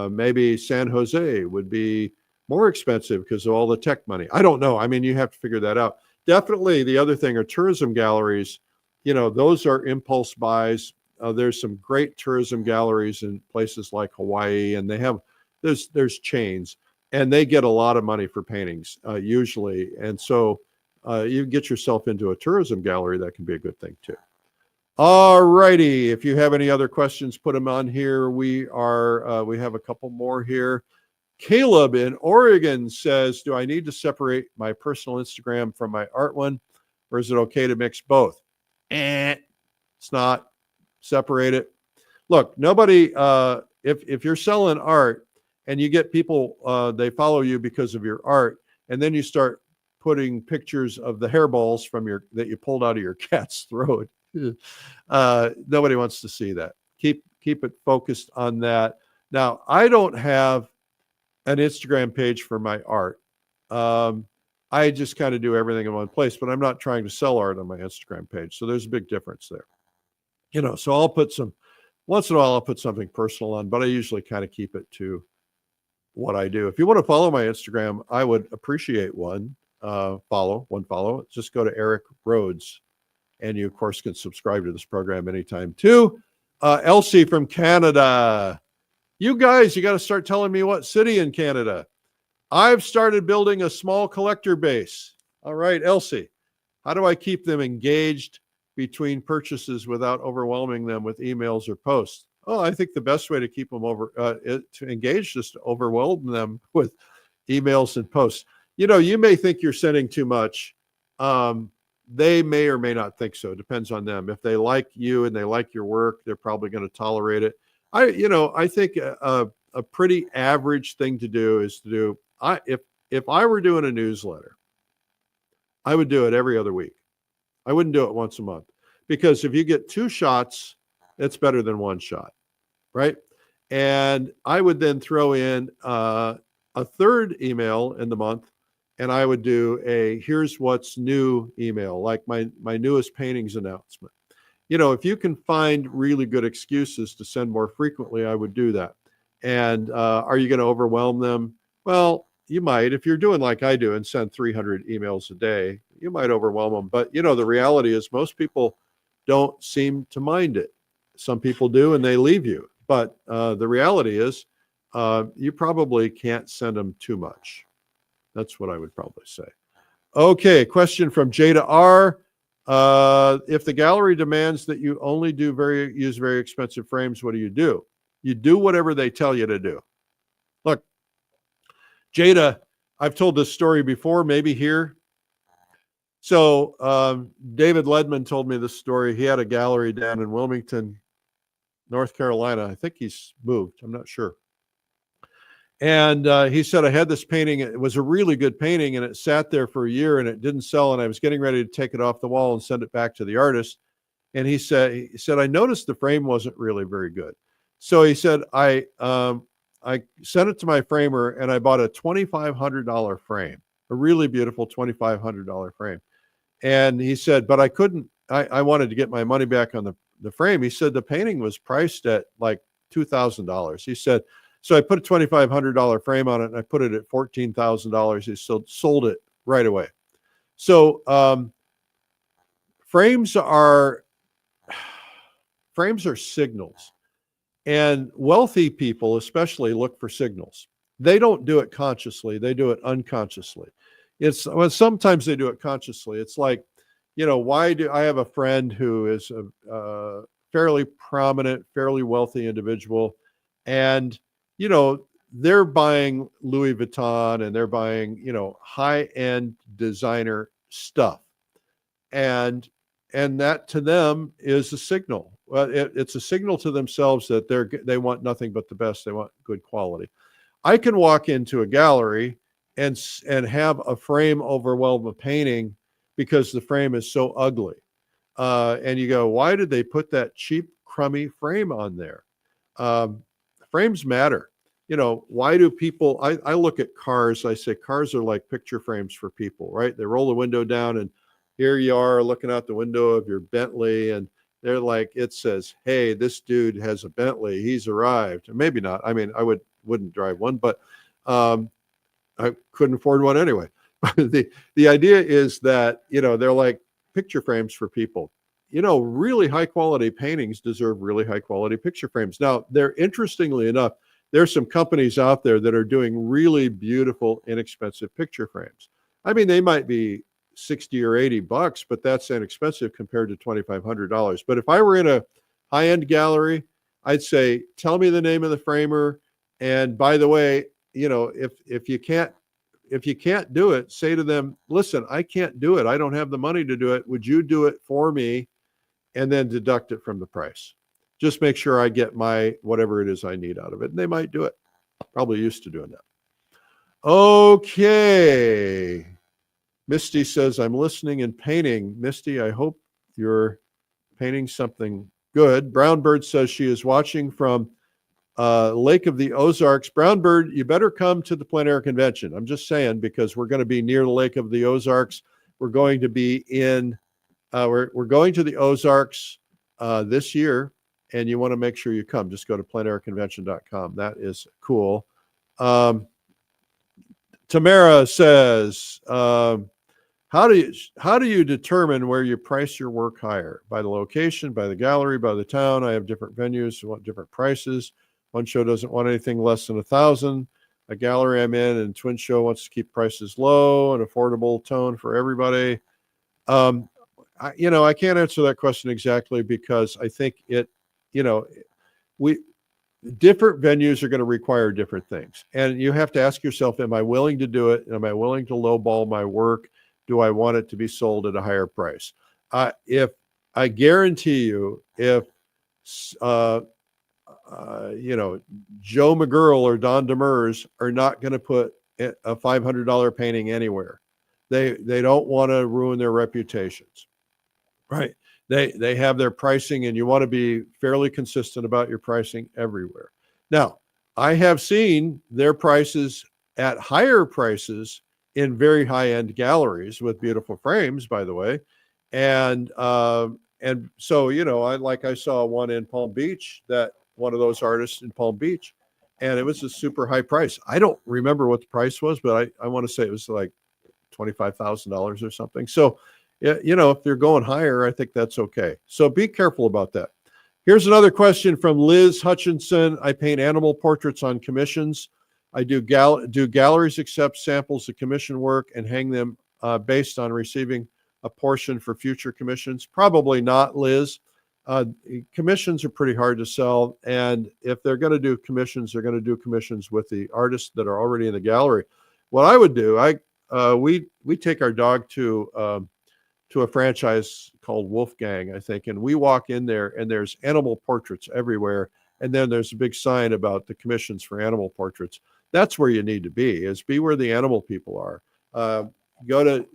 maybe San Jose would be more expensive because of all the tech money. I don't know. I mean, you have to figure that out. Definitely the other thing are tourism galleries. You know, those are impulse buys. There's some great tourism galleries in places like Hawaii, and there's chains, and they get a lot of money for paintings usually. And so you get yourself into a tourism gallery, that can be a good thing too. All righty. If you have any other questions, put them on here. We have a couple more here. Caleb in Oregon says, do I need to separate my personal Instagram from my art one, or is it okay to mix both? It's not. Separate it. Look, nobody, if you're selling art and you get people, they follow you because of your art, and then you start putting pictures of the hairballs that you pulled out of your cat's throat. Nobody wants to see that. Keep it focused on that. Now, I don't have an Instagram page for my art. I just kind of do everything in one place, but I'm not trying to sell art on my Instagram page. So there's a big difference there. You know, so once in a while I'll put something personal on, but I usually kind of keep it to what I do. If you want to follow my Instagram, I would appreciate one follow. Just go to Eric Rhoads, and you of course can subscribe to this program anytime too. 𝗚cie from Canada. You guys, you got to start telling me what city in Canada. I've started building a small collector base. All right, 𝗚cie, how do I keep them engaged between purchases without overwhelming them with emails or posts? Oh, I think the best way to keep them to engage is to overwhelm them with emails and posts. You know, you may think you're sending too much. They may or may not think so. It depends on them. If they like you and they like your work, they're probably going to tolerate it. I think a pretty average thing to do is if I were doing a newsletter, I would do it every other week. I wouldn't do it once a month, because if you get 2 shots, it's better than 1 shot, right? And I would then throw in a 3rd email in the month, and I would do a here's what's new email, like my newest paintings announcement. You know, if you can find really good excuses to send more frequently, I would do that. And are you going to overwhelm them? Well, you might. If you're doing like I do and send 300 emails a day, you might overwhelm them. But, you know, the reality is most people don't seem to mind it. Some people do, and they leave you. But the reality is you probably can't send them too much. That's what I would probably say. Okay, question from Jada R. If the gallery demands that you only use very expensive frames, what do? You do whatever they tell you to do. Look, Jada, I've told this story before, maybe here. So David Ledman told me this story. He had a gallery down in Wilmington, North Carolina. I think he's moved. I'm not sure. And he said, I had this painting. It was a really good painting, and it sat there for a year, and it didn't sell. And I was getting ready to take it off the wall and send it back to the artist. And he said, I noticed the frame wasn't really very good. So he said, I sent it to my framer, and I bought a $2,500 frame, a really beautiful $2,500 frame. And he said, but I wanted to get my money back on the frame. He said the painting was priced at like $2,000. He said, so I put a $2,500 frame on it, and I put it at $14,000. He sold it right away. So frames are signals. And wealthy people especially look for signals. They don't do it consciously. They do it unconsciously. Sometimes they do it consciously. It's like, you know, I have a friend who is a fairly prominent, fairly wealthy individual. And, you know, they're buying Louis Vuitton, and they're buying, you know, high-end designer stuff. And that to them is a signal. Well, it's a signal to themselves that they want nothing but the best. They want good quality. I can walk into a gallery and have a frame overwhelm a painting because the frame is so ugly. And you go, why did they put that cheap, crummy frame on there? Frames matter. You know, why do people, I look at cars, I say cars are like picture frames for people, right? They roll the window down and here you are looking out the window of your Bentley and they're like, it says, hey, this dude has a Bentley, he's arrived. Maybe not. I mean, I wouldn't drive one, but I couldn't afford one anyway. The idea is that, you know, they're like picture frames for people. You know, really high quality paintings deserve really high quality picture frames. Now, interestingly enough, there's some companies out there that are doing really beautiful, inexpensive picture frames. I mean, they might be 60 or 80 bucks, but that's inexpensive compared to $2,500. But if I were in a high-end gallery, I'd say, tell me the name of the framer. And by the way, you know, if you can't do it, say to them, listen, I can't do it. I don't have the money to do it. Would you do it for me? And then deduct it from the price. Just make sure I get my whatever it is I need out of it. And they might do it. Probably used to doing that. Okay. Misty says, I'm listening and painting. Misty, I hope you're painting something good. Brownbird says she is watching from Lake of the Ozarks. Brownbird, you better come to the plein air convention. I'm just saying, because we're going to be near the Lake of the Ozarks. We're going to be in, we're going to the Ozarks this year, and you want to make sure you come. Just go to pleinairconvention.com. That is cool. Tamara says, how do you determine where you price your work higher? By the location, by the gallery, by the town? I have different venues who want different prices. One show doesn't want anything less than $1,000. A gallery I'm in and Twin Show wants to keep prices low and affordable tone for everybody. I can't answer that question exactly because I think different venues are going to require different things. And you have to ask yourself, am I willing to do it? Am I willing to lowball my work? Do I want it to be sold at a higher price? If I guarantee you, if Joe McGurl or Don Demers are not going to put a $500 painting anywhere. They don't want to ruin their reputations, right? They have their pricing, and you want to be fairly consistent about your pricing everywhere. Now, I have seen their prices at higher prices in very high-end galleries with beautiful frames, by the way. And so, I saw one in Palm Beach, that one of those artists in Palm Beach, and it was a super high price. I don't remember what the price was, but I want to say it was like $25,000 or something. So, if they're going higher, I think that's okay. So be careful about that. Here's another question from Liz Hutchinson. I paint animal portraits on commissions. I do galleries accept samples of commission work and hang them based on receiving a portion for future commissions? Probably not, Liz. Commissions are pretty hard to sell. And if they're going to do commissions, they're going to do commissions with the artists that are already in the gallery. What I would do, we take our dog to a franchise called Wolfgang, I think, and we walk in there and there's animal portraits everywhere. And then there's a big sign about the commissions for animal portraits. That's where you need to be where the animal people are. Go to,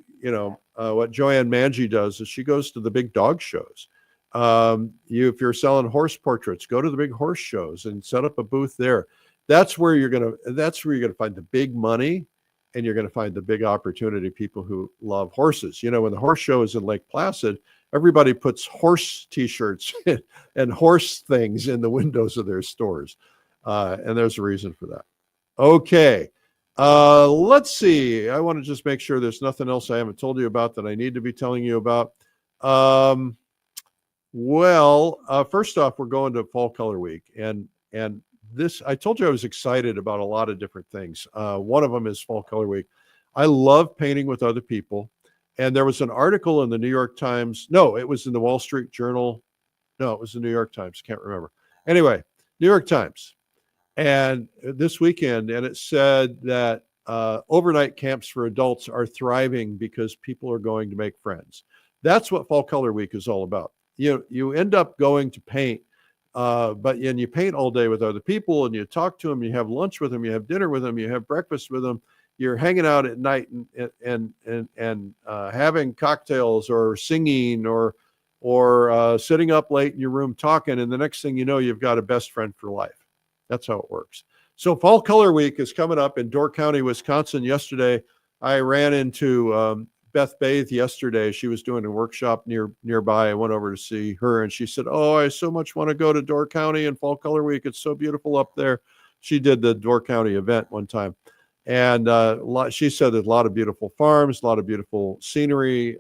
what Joanne Manji does is she goes to the big dog shows. If you're selling horse portraits, go to the big horse shows and set up a booth there. That's where you're going to find the big money, and you're going to find the big opportunity, people who love horses. When the horse show is in Lake Placid, everybody puts horse t-shirts and horse things in the windows of their stores. And there's a reason for that. Okay. Let's see. I want to just make sure there's nothing else I haven't told you about that I need to be telling you about. First off, we're going to Fall Color Week, and this, I told you I was excited about a lot of different things. One of them is Fall Color Week. I love painting with other people. And there was an article in the New York Times. No, it was in the Wall Street Journal. No, it was the New York Times. Can't remember. Anyway, New York Times. And this weekend, and it said that overnight camps for adults are thriving because people are going to make friends. That's what Fall Color Week is all about. you end up going to paint, and you paint all day with other people, and you talk to them, you have lunch with them, you have dinner with them, you have breakfast with them, you're hanging out at night and having cocktails or singing or sitting up late in your room talking, and the next thing you know, you've got a best friend for life. That's how it works. So Fall Color Week is coming up in Door County, Wisconsin. Yesterday, I ran into Beth Bathe yesterday. She was doing a workshop nearby. I went over to see her, and she said, "Oh, I so much want to go to Door County and Fall Color Week. It's so beautiful up there." She did the Door County event one time, and she said there's a lot of beautiful farms, a lot of beautiful scenery.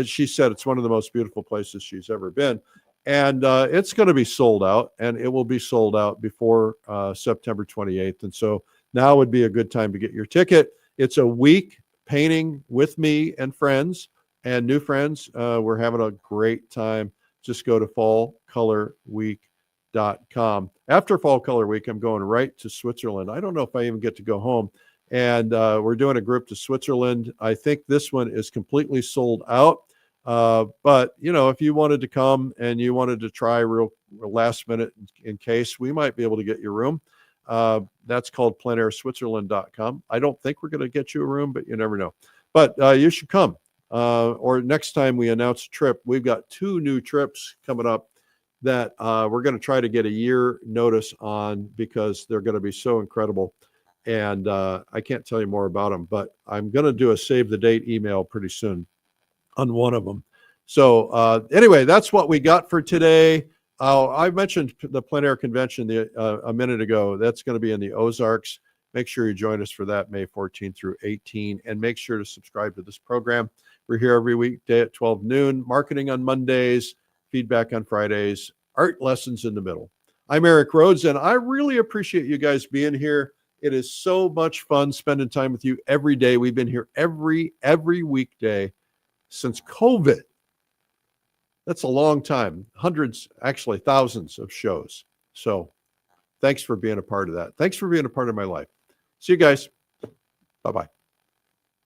She said it's one of the most beautiful places she's ever been, and it's going to be sold out, and it will be sold out before September 28th. And so now would be a good time to get your ticket. It's a week painting with me and friends and new friends. We're having a great time. Just go to fallcolorweek.com. After Fall Color Week, I'm going right to Switzerland. I don't know if I even get to go home. And we're doing a group to Switzerland. I think this one is completely sold out. But, if you wanted to come and you wanted to try real last minute in case, we might be able to get your room. That's called plenairswitzerland.com. I don't think we're going to get you a room, but you never know. But you should come. Or next time we announce a trip, we've got 2 new trips coming up that we're going to try to get a year notice on because they're going to be so incredible. And I can't tell you more about them, but I'm going to do a save the date email pretty soon on one of them. So anyway, that's what we got for today. I mentioned the plein air convention a minute ago. That's going to be in the Ozarks. Make sure you join us for that May 14 through 18, and make sure to subscribe to this program. We're here every weekday at 12 noon, marketing on Mondays, feedback on Fridays, art lessons in the middle. I'm Eric Rhoads, and I really appreciate you guys being here. It is so much fun spending time with you every day. We've been here every weekday since COVID. That's a long time. Hundreds, actually thousands of shows. So thanks for being a part of that. Thanks for being a part of my life. See you guys. Bye-bye.